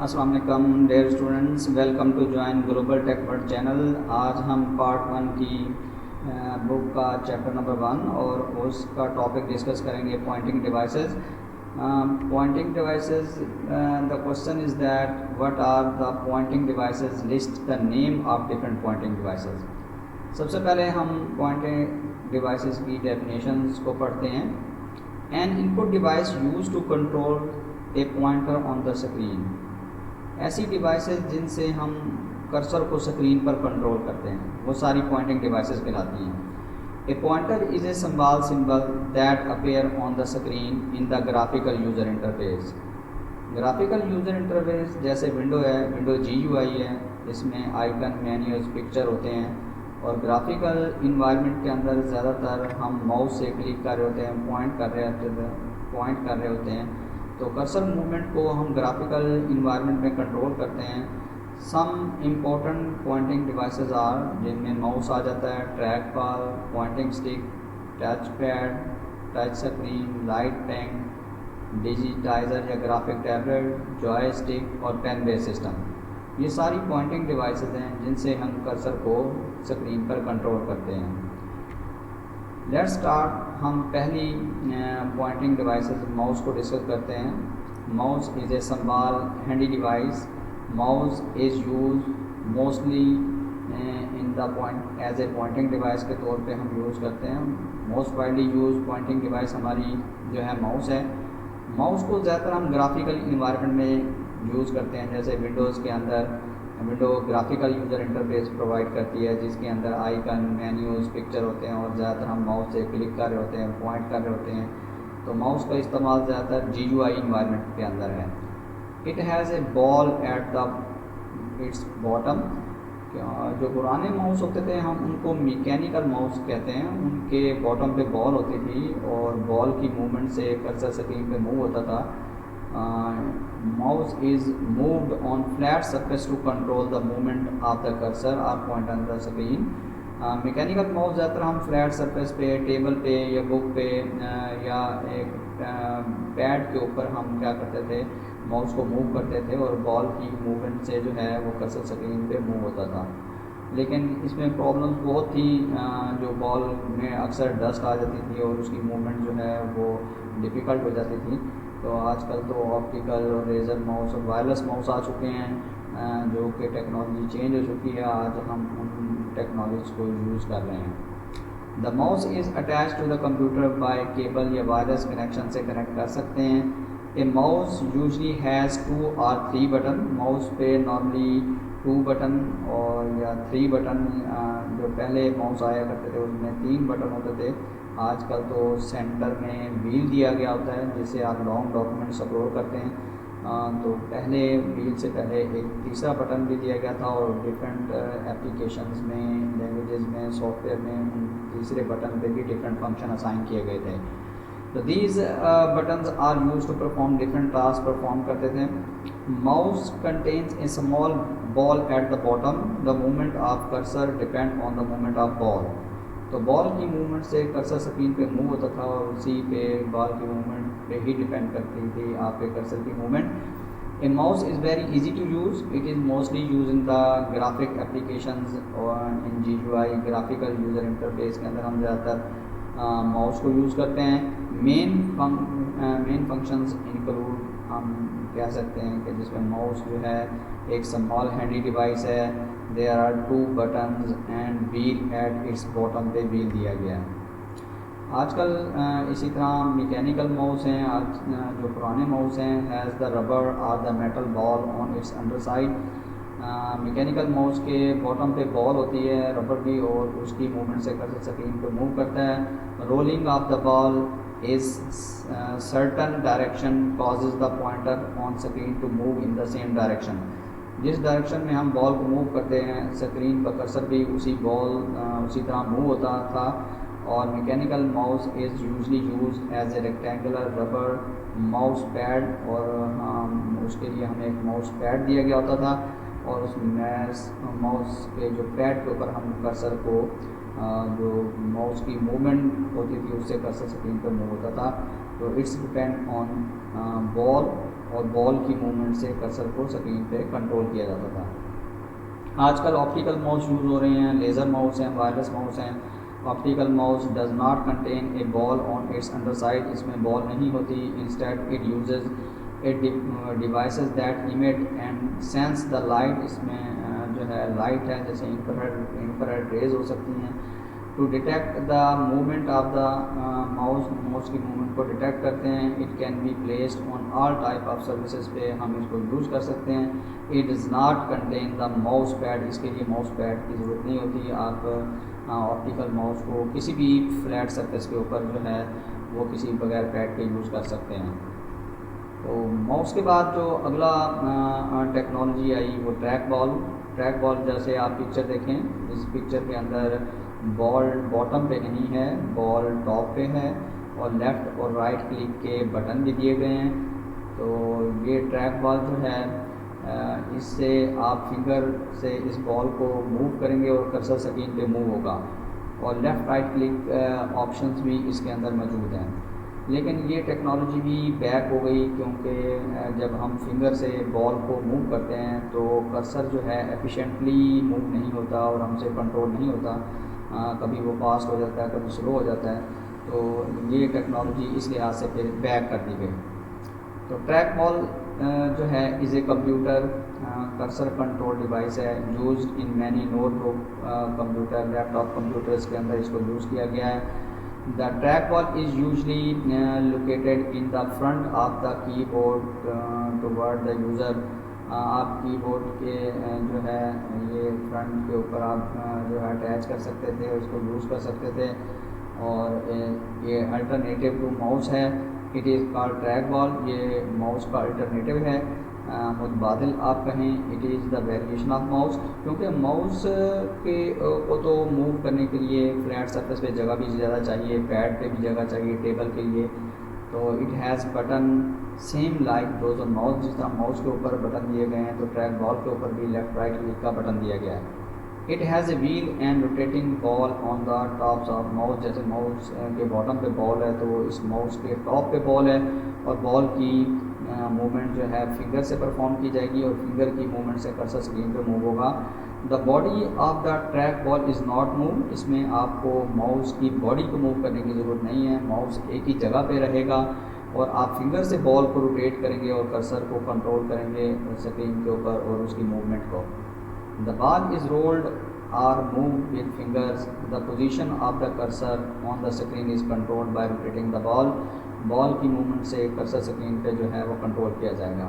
السلام علیکم dear students, welcome to join Global Tech World channel. آج ہم پارٹ 1 کی بک کا چیپٹر نمبر 1 اور اس کا ٹاپک ڈسکس کریں گے pointing devices. Pointing devices, the question is that what are the pointing devices, list the name of different pointing devices. سب سے پہلے ہم پوائنٹنگ ڈیوائسز کی ڈیفینیشنز کو پڑھتے ہیں۔ An input device use to control a pointer on the screen, ایسی devices جن سے ہم کرسر کو اسکرین پر کنٹرول کرتے ہیں وہ ساری پوائنٹنگ ڈیوائسز کہلاتی ہیں۔ A pointer is a سمبال symbol that appear on the screen in the graphical user interface. Graphical user interface جیسے ونڈو ہے، ونڈو GUI ہے، اس میں آئیکن، مینیوز، پکچر ہوتے ہیں، اور گرافیکل انوائرمنٹ کے اندر زیادہ تر ہم ماؤس سے کلک کر رہے ہوتے ہیں، پوائنٹ کر رہے ہوتے ہیں، تو کرسر موومنٹ کو ہم گرافیکل انوائرمنٹ میں کنٹرول کرتے ہیں۔ Some important pointing devices are, جن میں ماؤس آ جاتا ہے، track ball, pointing stick, touch pad, touch screen, light pen, digitizer یا گرافک ٹیبلٹ، جوائے اسٹک اور پین بیس سسٹم۔ یہ ساری پوائنٹنگ ڈیوائسز ہیں جن سے ہم کرسر کو اسکرین پر کنٹرول کرتے ہیں۔ لیٹ اسٹارٹ، ہم پہلی پوائنٹنگ ڈیوائسز ماؤس کو ڈسکس کرتے ہیں۔ Mouse is a سمبال handy device. Mouse is use mostly in the point as a pointing device کے طور پہ ہم یوز کرتے ہیں۔ Most widely use pointing device ہماری جو ہے ماؤس ہے۔ ماؤس کو زیادہ تر ہم گرافیکل انوائرمنٹ میں یوز کرتے ہیں، جیسے ونڈوز کے اندر window graphical user interface provide کرتی ہے جس کے اندر آئیکن، مینیوز، پکچر ہوتے ہیں، اور زیادہ تر ہم ماؤس سے کلک کر رہے ہوتے ہیں، پوائنٹ کر رہے ہوتے ہیں، تو ماؤس کا استعمال زیادہ تر GUI انوائرمنٹ کے اندر ہے۔ It has a ball at the its bottom. جو پرانے ماؤس ہوتے تھے ہم ان کو میکینیکل ماؤس کہتے ہیں، ان کے باٹم پہ بال ہوتی تھی اور بال کی موومنٹ سے کرسر اسکرین پہ موو ہوتا تھا۔ mouse is moved on flat surface to control the movement of the cursor or point on the screen۔ Mechanical mouse زیادہ تر ہم فلیٹ سرفیس پہ، ٹیبل پہ یا بک پہ یا ایک پیڈ کے اوپر ہم کیا کرتے تھے، ماؤس کو موو کرتے تھے اور بال کی موومنٹ سے جو ہے وہ کرسر اسکرین پہ موو ہوتا تھا۔ لیکن اس میں پرابلمس بہت تھی، جو بال میں اکثر ڈسٹ آ جاتی تھی اور اس کی موومنٹ جو ہے وہ ڈیفیکلٹ ہو جاتی تھی۔ تو آج کل تو آپٹیکل اور ریزر ماؤس اور وائرلیس ماؤس آ چکے ہیں، جو کہ ٹیکنالوجی چینج ہو چکی ہے، آج ہم ان ٹیکنالوجیز کو یوز کر رہے ہیں۔ The mouse is attach to the computer by cable یا وائرلیس کنیکشن سے کنیکٹ کر سکتے ہیں۔ A mouse usually has 2 or 3 button. Mouse پہ نارملی 2 بٹن اور یا 3 بٹن، جو پہلے ماؤس آیا کرتے تھے اس میں 3 بٹن ہوتے تھے۔ آج کل تو سینٹر میں ویل دیا گیا ہوتا ہے جس سے آپ لانگ ڈاکومنٹ اپلوڈ کرتے ہیں، تو پہلے ویل سے پہلے ایک تیسرا بٹن بھی دیا گیا تھا، اور ڈفرینٹ اپلیکیشنز میں، لینگویجز میں، سافٹ ویئر میں تیسرے بٹن پہ بھی ڈفرینٹ فنکشن اسائن کیے گئے تھے۔ تو these buttons are use to perform different task perform کرتے تھے۔ Mouse contains a small ball at the bottom. The movement of cursor depend on the movement of ball. تو ball کی movement سے cursor screen پہ move ہوتا تھا، اور اسی پہ بال کی موومنٹ پہ ہی ڈپینڈ کرتی تھی آپ کے کرسر کی movement. A mouse is very easy to use. It is mostly use in the graphic applications اور in GUI graphical user interface کے اندر ہم زیادہ تر ماؤس کو یوز کرتے ہیں۔ مین فنکشنز انکلوڈ، ہم کہہ سکتے ہیں کہ جس میں ماؤس جو ہے ایک سمال ہینڈی ڈیوائس ہے۔ There are 2 buttons and wheel at its bottom پہ ویل دیا گیا ہے۔ آج کل اسی طرح میکینیکل ماؤس ہیں، آج جو پرانے ماؤس ہیں، ہیز دا ربر اور the metal ball on its underside. Mechanical mouse کے باٹم پہ بال ہوتی ہے، ربر بھی، اور اس کی موومنٹ سے کرسر اسکرین پہ موو کرتا ہے۔ Rolling of the ball is certain direction causes the pointer on screen to move in the same direction۔ جس ڈائریکشن میں ہم بال کو موو کرتے ہیں اسکرین پر کرسر بھی اسی طرح موو ہوتا تھا۔ اور mechanical mouse is usually use as a rectangular rubber mouse pad, اور اس کے لیے ہمیں ایک ماؤس پیڈ دیا گیا ہوتا تھا، اور اس ماؤس کے جو پیڈ کے اوپر ہم کرسر کو جو ماؤس کی موومنٹ ہوتی تھی اس سے کرسر اسکرین پر موو ہوتا تھا۔ تو اٹس ڈپینڈ آن بال اور بال کی موومنٹ سے کرسر کو اسکرین پہ کنٹرول کیا جاتا تھا. آج کل آپٹیکل ماؤس یوز ہو رہے ہیں, لیزر ماؤس ہیں, وائرلیس ماؤس ہیں. Optical mouse does not contain a ball on its underside, اس میں بال نہیں ہوتی. Instead it uses devices that emit and sense the light, اس میں جو ہے لائٹ ہے جیسے انفرارڈ ریز ہو سکتی ہیں, to detect the movement of the mouse کی موومنٹ کو ڈیٹیکٹ کرتے ہیں. It can be placed on all type of surfaces پہ ہم اس کو یوز کر سکتے ہیں. It does not contain the mouse pad, اس کے لیے ماؤس پیڈ کی ضرورت نہیں ہوتی. آپ آپٹیکل ماؤس کو کسی بھی فلیٹ سرفیس کے اوپر جو ہے وہ کسی بغیر پیڈ کے یوز کر سکتے ہیں. تو ماؤس کے بعد جو اگلا ٹیکنالوجی آئی وہ ٹریک بال. ٹریک بال جیسے آپ پکچر دیکھیں, اس پکچر کے اندر بال باٹم پہ نہیں ہے, بال ٹاپ پہ ہے اور لیفٹ اور رائٹ کلک کے بٹن بھی دیے گئے ہیں. تو یہ ٹریک بال جو ہے اس سے آپ فنگر سے اس بال کو موو کریں گے اور کرسر اسکرین پہ موو ہوگا, اور لیفٹ رائٹ کلک آپشنز بھی اس کے اندر موجود ہیں. لیکن یہ ٹیکنالوجی بھی بیک ہو گئی کیونکہ جب ہم فنگر سے بال کو موو کرتے ہیں تو کرسر جو ہے ایفیشینٹلی موو نہیں ہوتا اور ہم سے کنٹرول نہیں ہوتا, کبھی وہ فاسٹ ہو جاتا ہے, کبھی سلو ہو جاتا ہے. تو یہ ٹیکنالوجی اس لحاظ سے پھر بیک کر دی گئی. تو ٹریک بال جو ہے is a computer cursor control device ہے, used in mini notebook computer, laptop computers کے اندر اس کو یوز کیا گیا ہے. The track ball is usually located in the front of the keyboard toward the user. آپ کی بورڈ کے جو ہے یہ فرنٹ کے اوپر آپ جو ہے اٹیچ کر سکتے تھے, اس کو یوز کر سکتے تھے. اور یہ الٹرنیٹیو ٹو ماؤس ہے, اٹ از کالڈ ٹریک بال. یہ ماؤس کا الٹرنیٹیو ہے, متبادل آپ کہیں. It is the variation of mouse, کیونکہ ماؤس کے کو تو موو کرنے کے لیے فلیٹ سرفیس پہ جگہ بھی زیادہ چاہیے, پیڈ پہ بھی جگہ چاہیے, ٹیبل کے لیے. تو it has button same like those of mouse, جس طرح ماؤس کے اوپر بٹن دیے گئے ہیں تو ٹریک بال کے اوپر بھی لیفٹ رائٹ کلک کا بٹن دیا گیا ہے. It has a wheel and rotating ball on the tops of mouse. جیسے ماؤس کے باٹم پہ بال ہے تو اس ماؤس کے ٹاپ پہ بال ہے, اور بال کی موومنٹ جو ہے فنگر سے پرفارم کی جائے گی اور فنگر کی موومنٹ سے کرسر اسکرین پہ موو ہوگا. The body of the track ball is not move, اس میں آپ کو ماؤس کی باڈی کو موو کرنے کی ضرورت نہیں ہے. ماؤس ایک ہی جگہ پہ رہے گا اور آپ فنگر سے بال کو روٹیٹ کریں گے اور کرسر کو کنٹرول کریں گے اسکرین کے اوپر اور اس کی موومنٹ کو. The ball is rolled or moved with fingers. The position of the cursor on the screen is controlled by rotating the ball. بال کی موومنٹ سے کرسر اسکرین پہ جو ہے وہ کنٹرول کیا جائے گا.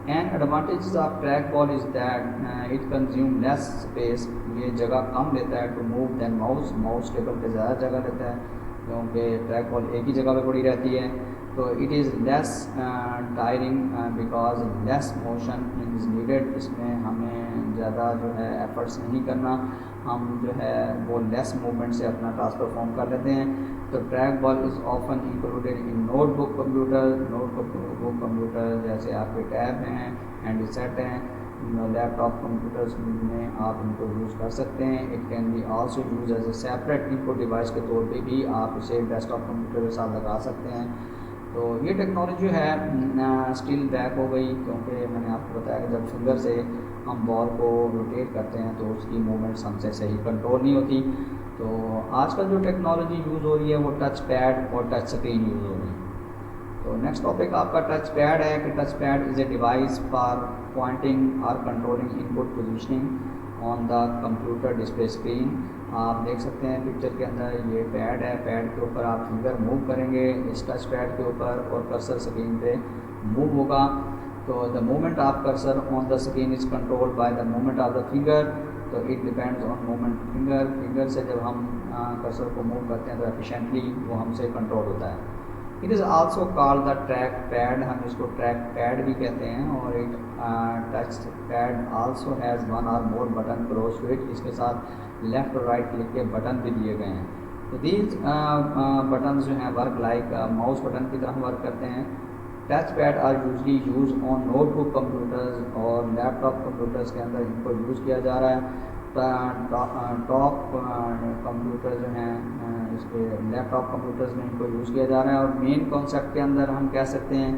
And advantages of track ball is that it consume less space. یہ جگہ کم لیتا ہے to move than mouse. Mouse table پہ زیادہ جگہ لیتا ہے کیونکہ ٹریک بال ایک ہی جگہ پہ پڑی رہتی ہے. تو it is less tiring because less motion is needed. اس میں ہمیں زیادہ جو ہے ایفرٹس نہیں کرنا, ہم جو ہے وہ لیس موومنٹ سے اپنا ٹاسک پرفارم کر لیتے ہیں. تو track ball is often included in notebook computer. Notebook computer جیسے آپ کے ٹیب ہیں, ہینڈ سیٹ ہیں, لیپ ٹاپ کمپیوٹرز میں آپ ان کو یوز کر سکتے ہیں. It can be also use as a separate input device کے طور پہ بھی آپ اسے ڈیسک ٹاپ کمپیوٹر کے ساتھ لگا سکتے ہیں. تو یہ ٹیکنالوجی ہے اسٹل بیک ہو گئی کیونکہ میں نے آپ کو بتایا کہ جب فنگر سے ہم بال کو روٹیٹ کرتے ہیں تو اس کی موومنٹس ہم سے صحیح کنٹرول نہیں ہوتی. تو آج کل جو ٹیکنالوجی یوز ہو رہی ہے وہ ٹچ پیڈ اور ٹچ اسکرین یوز ہو رہی ہے. تو نیکسٹ ٹاپک آپ کا ٹچ پیڈ ہے کہ touch pad is a device for pointing اور controlling input positioning on the computer display screen. آپ دیکھ سکتے ہیں پکچر کے اندر یہ پیڈ ہے, پیڈ کے اوپر آپ فنگر موو کریں گے اس ٹچ پیڈ کے اوپر اور کرسر اسکرین پہ موو ہوگا. تو the movement of cursor on the screen is control by the movement of دا فنگر. تو it depends on movement finger. Finger سے جب ہم کرسر کو موو کرتے ہیں تو ایفیشینٹلی وہ ہم سے کنٹرول ہوتا ہے. It is also call the track pad. ہم اس کو ٹریک پیڈ بھی کہتے ہیں. اور it touch pad also has one or more button close to it. اس کے ساتھ لیفٹ اور رائٹ کلک کے بٹن بھی دیے گئے ہیں. تو دیز بٹنز جو ہیں ورک لائک ماؤس بٹن کی طرح ورک کرتے ہیں. Touch pad are usually used on notebook computers اور لیپ ٹاپ کمپیوٹرز کے اندر ان کو یوز کیا جا رہا ہے. ٹاپ کمپیوٹر جو ہیں اس کے لیپ ٹاپ کمپیوٹرز میں ان کو یوز کیا جا رہا ہے. اور مین کانسیپٹ کے اندر ہم کہہ سکتے ہیں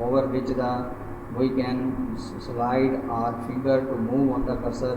over which we can slide our finger to move on the cursor.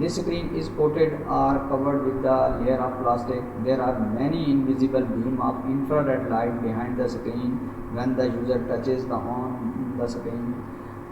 This screen is coated or covered with the layer of plastic. There are many invisible beam of infrared light behind the screen when the user touches on the screen.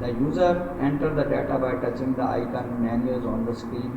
The user enter the data by touching the icon menus on the screen.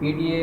PDA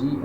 G,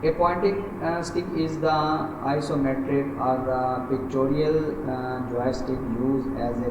A pointing stick is the isometric or the pictorial joystick used as a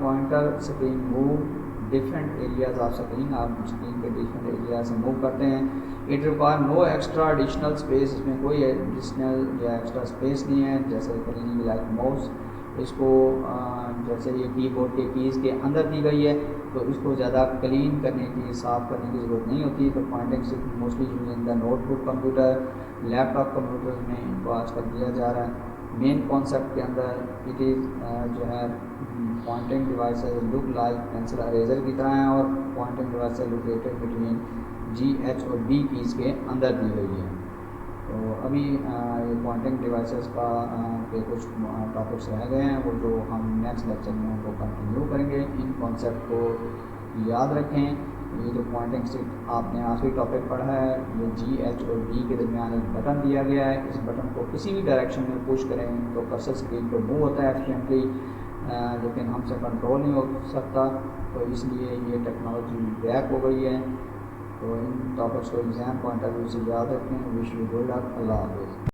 pointer screen move different areas of screen, آپ screen کے different areas سے move کرتے ہیں. It require no extra additional space, اس میں کوئی additional یا extra space نہیں ہے. جیسے cleaning like mouse, اس کو جیسے یہ کی بورڈ کے کیز کے اندر دی گئی ہے تو اس کو زیادہ کلین کرنے کی صاف کرنے کی ضرورت نہیں ہوتی. تو pointing stick mostly use in the note book computer, leap top computer میں ان کو آج کل دیا جا رہا ہے. مین کانسیپٹ کے اندر اٹ از جو ہے pointing devices look like pencil eraser کی طرح ہیں اور pointing devices located between G H اور بی کیز کے اندر دی گئی ہے. تو ابھی یہ پوائنٹنگ ڈیوائسز کا کے کچھ ٹاپکس رہ گئے ہیں, وہ جو ہم نیکسٹ لیکچر میں ان کو کنٹینیو کریں گے. ان کانسیپٹ کو یاد رکھیں. یہ جو پوائنٹنگ اسٹک آپ نے آخری ٹاپک پڑھا ہے, یہ جی ایچ اور بی کے درمیان ایک بٹن دیا گیا ہے. اس بٹن کو کسی بھی ڈائریکشن میں پش کریں تو کرسر اسکرین پہ موو ہوتا ہے ایفیشینٹلی, لیکن ہم سے کنٹرول نہیں ہو سکتا. تو اس لیے یہ ٹیکنالوجی بیک ہو گئی ہے. تو ان ٹاپکس کو ایگزام پوائنٹ آف ویو سے یاد رکھیں. Wish you good luck. اللہ حافظ.